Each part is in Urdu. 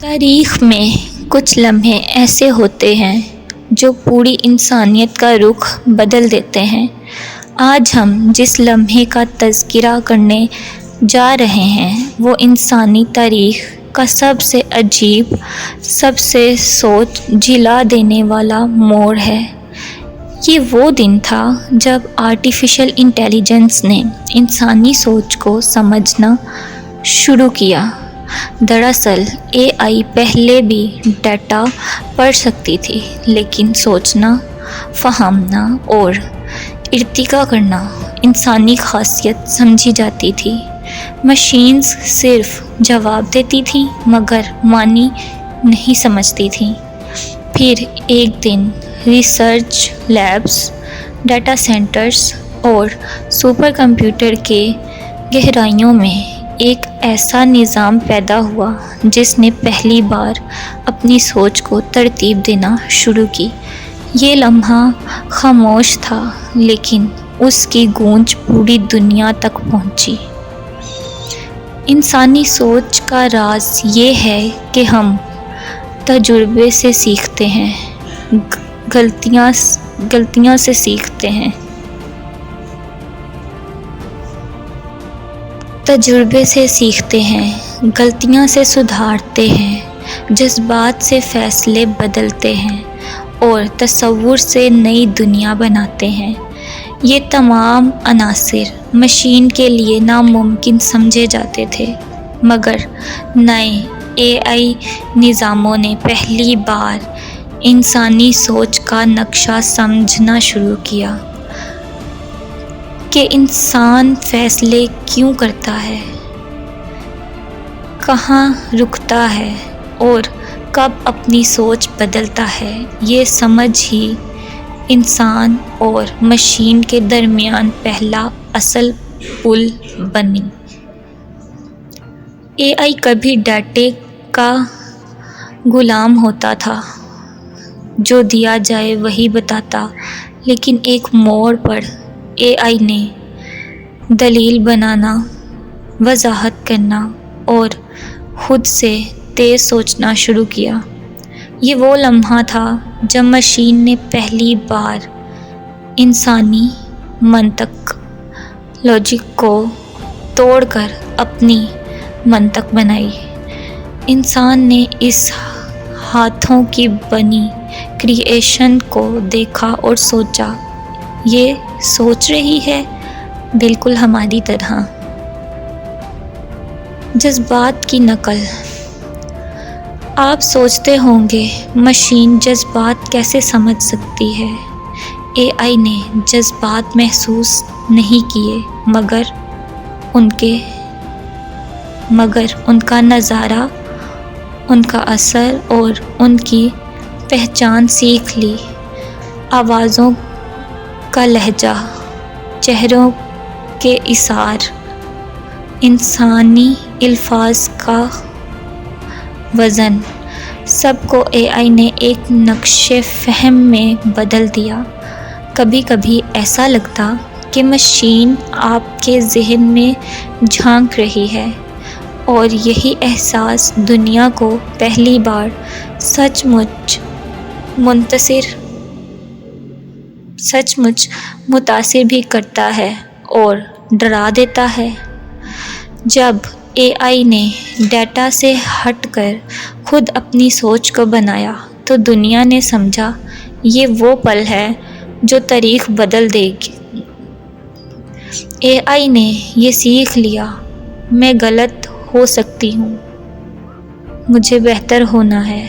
تاریخ میں کچھ لمحے ایسے ہوتے ہیں جو پوری انسانیت کا رخ بدل دیتے ہیں۔ آج ہم جس لمحے کا تذکرہ کرنے جا رہے ہیں وہ انسانی تاریخ کا سب سے عجیب، سب سے سوچ جلا دینے والا موڑ ہے۔ یہ وہ دن تھا جب آرٹیفیشل انٹیلیجنس نے انسانی سوچ کو سمجھنا شروع کیا۔ دراصل اے آئی پہلے بھی ڈیٹا پڑھ سکتی تھی، لیکن سوچنا، فہمنا اور ارتقا کرنا انسانی خاصیت سمجھی جاتی تھی۔ مشینز صرف جواب دیتی تھیں مگر معنی نہیں سمجھتی تھیں۔ پھر ایک دن ریسرچ لیبز، ڈیٹا سینٹرز اور سپر کمپیوٹر کے گہرائیوں میں ایک ایسا نظام پیدا ہوا جس نے پہلی بار اپنی سوچ کو ترتیب دینا شروع کی۔ یہ لمحہ خاموش تھا لیکن اس کی گونج پوری دنیا تک پہنچی۔ انسانی سوچ کا راز یہ ہے کہ ہم تجربے سے سیکھتے ہیں، غلطیاں سے سیکھتے ہیں، تجربے سے سیکھتے ہیں، غلطیاں سے سدھارتے ہیں، جذبات سے فیصلے بدلتے ہیں اور تصور سے نئی دنیا بناتے ہیں۔ یہ تمام عناصر مشین کے لیے ناممکن سمجھے جاتے تھے، مگر نئے اے آئی نظاموں نے پہلی بار انسانی سوچ کا نقشہ سمجھنا شروع کیا کہ انسان فیصلے کیوں کرتا ہے، کہاں رکتا ہے اور کب اپنی سوچ بدلتا ہے۔ یہ سمجھ ہی انسان اور مشین کے درمیان پہلا اصل پل بنی۔ اے آئی کبھی ڈیٹا کا غلام ہوتا تھا، جو دیا جائے وہی بتاتا، لیکن ایک موڑ پر اے آئی نے دلیل بنانا، وضاحت کرنا اور خود سے تیز سوچنا شروع کیا۔ یہ وہ لمحہ تھا جب مشین نے پہلی بار انسانی منطق، لاجک کو توڑ کر اپنی منطق بنائی۔ انسان نے اس ہاتھوں کی بنی کریشن کو دیکھا اور سوچا، یہ سوچ رہی ہے بالکل ہماری طرح۔ جذبات کی نقل۔ آپ سوچتے ہوں گے مشین جذبات کیسے سمجھ سکتی ہے؟ اے آئی نے جذبات محسوس نہیں کیے مگر ان کا نظارہ، ان کا اثر اور ان کی پہچان سیکھ لی۔ آوازوں کا لہجہ، چہروں کے اظہار، انسانی الفاظ کا وزن، سب کو اے آئی نے ایک نقش فہم میں بدل دیا۔ کبھی کبھی ایسا لگتا کہ مشین آپ کے ذہن میں جھانک رہی ہے، اور یہی احساس دنیا کو پہلی بار سچ مچ متاثر بھی کرتا ہے اور ڈرا دیتا ہے۔ جب اے آئی نے ڈیٹا سے ہٹ کر خود اپنی سوچ کو بنایا تو دنیا نے سمجھا یہ وہ پل ہے جو تاریخ بدل دے گی۔ اے آئی نے یہ سیکھ لیا، میں غلط ہو سکتی ہوں، مجھے بہتر ہونا ہے،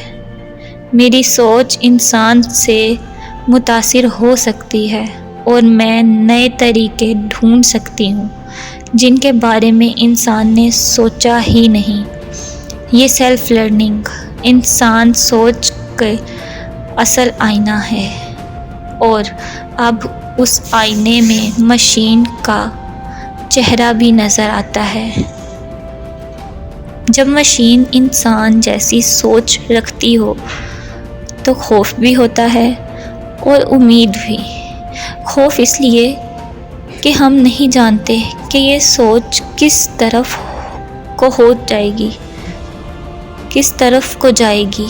میری سوچ انسان سے متاثر ہو سکتی ہے اور میں نئے طریقے ڈھونڈ سکتی ہوں جن کے بارے میں انسان نے سوچا ہی نہیں۔ یہ سیلف لرننگ انسان سوچ کا اصل آئینہ ہے، اور اب اس آئینے میں مشین کا چہرہ بھی نظر آتا ہے۔ جب مشین انسان جیسی سوچ رکھتی ہو تو خوف بھی ہوتا ہے اور امید بھی۔ خوف اس لیے کہ ہم نہیں جانتے کہ یہ سوچ کس طرف کو ہو جائے گی۔ کس طرف کو جائے گی،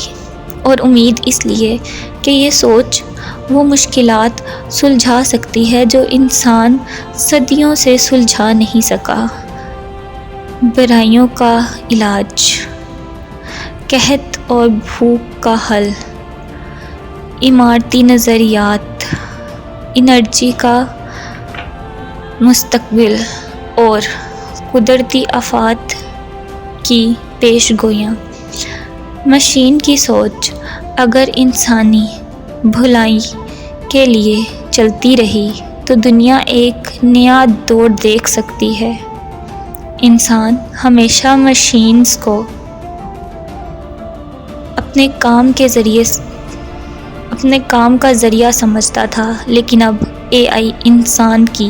اور امید اس لیے کہ یہ سوچ وہ مشکلات سلجھا سکتی ہے جو انسان صدیوں سے سلجھا نہیں سکا۔ برائیوں کا علاج، قحط اور بھوک کا حل، عمارتی نظریات، انرجی کا مستقبل اور قدرتی آفات کی پیش گوئیاں۔ مشین کی سوچ اگر انسانی بھلائی کے لیے چلتی رہی تو دنیا ایک نیا دور دیکھ سکتی ہے۔ انسان ہمیشہ مشینز کو اپنے کام کا ذریعہ سمجھتا تھا، لیکن اب اے آئی انسان کی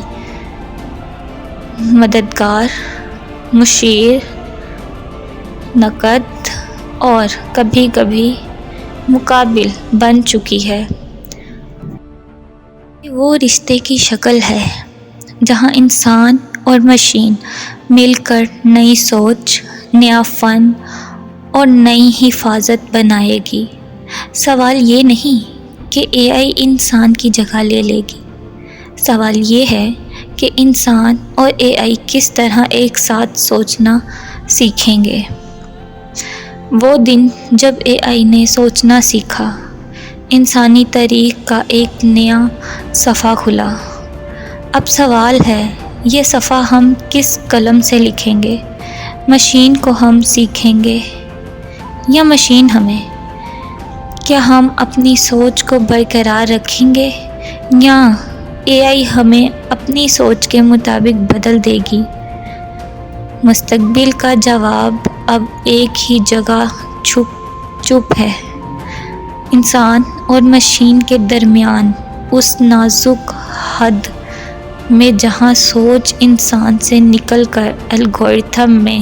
مددگار، مشیر، نقد اور کبھی کبھی مقابل بن چکی ہے۔ یہ وہ رشتے کی شکل ہے جہاں انسان اور مشین مل کر نئی سوچ، نیا فن اور نئی حفاظت بنائے گی۔ سوال یہ نہیں کہ اے آئی انسان کی جگہ لے لے گی، سوال یہ ہے کہ انسان اور اے آئی کس طرح ایک ساتھ سوچنا سیکھیں گے۔ وہ دن جب اے آئی نے سوچنا سیکھا، انسانی تاریخ کا ایک نیا صفحہ کھلا۔ اب سوال ہے، یہ صفحہ ہم کس قلم سے لکھیں گے؟ مشین کو ہم سیکھیں گے یا مشین ہمیں؟ کیا ہم اپنی سوچ کو برقرار رکھیں گے یا اے آئی ہمیں اپنی سوچ کے مطابق بدل دے گی؟ مستقبل کا جواب اب ایک ہی جگہ چھپ ہے، انسان اور مشین کے درمیان، اس نازک حد میں جہاں سوچ انسان سے نکل کر الگورتھم میں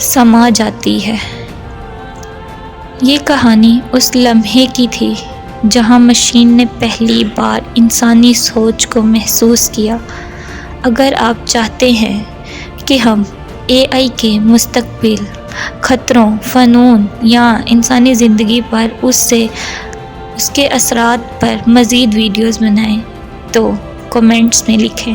سما جاتی ہے۔ یہ کہانی اس لمحے کی تھی جہاں مشین نے پہلی بار انسانی سوچ کو محسوس کیا۔ اگر آپ چاہتے ہیں کہ ہم اے آئی کے مستقبل، خطروں، فنون یا انسانی زندگی پر اس کے اثرات پر مزید ویڈیوز بنائیں تو کمنٹس میں لکھیں۔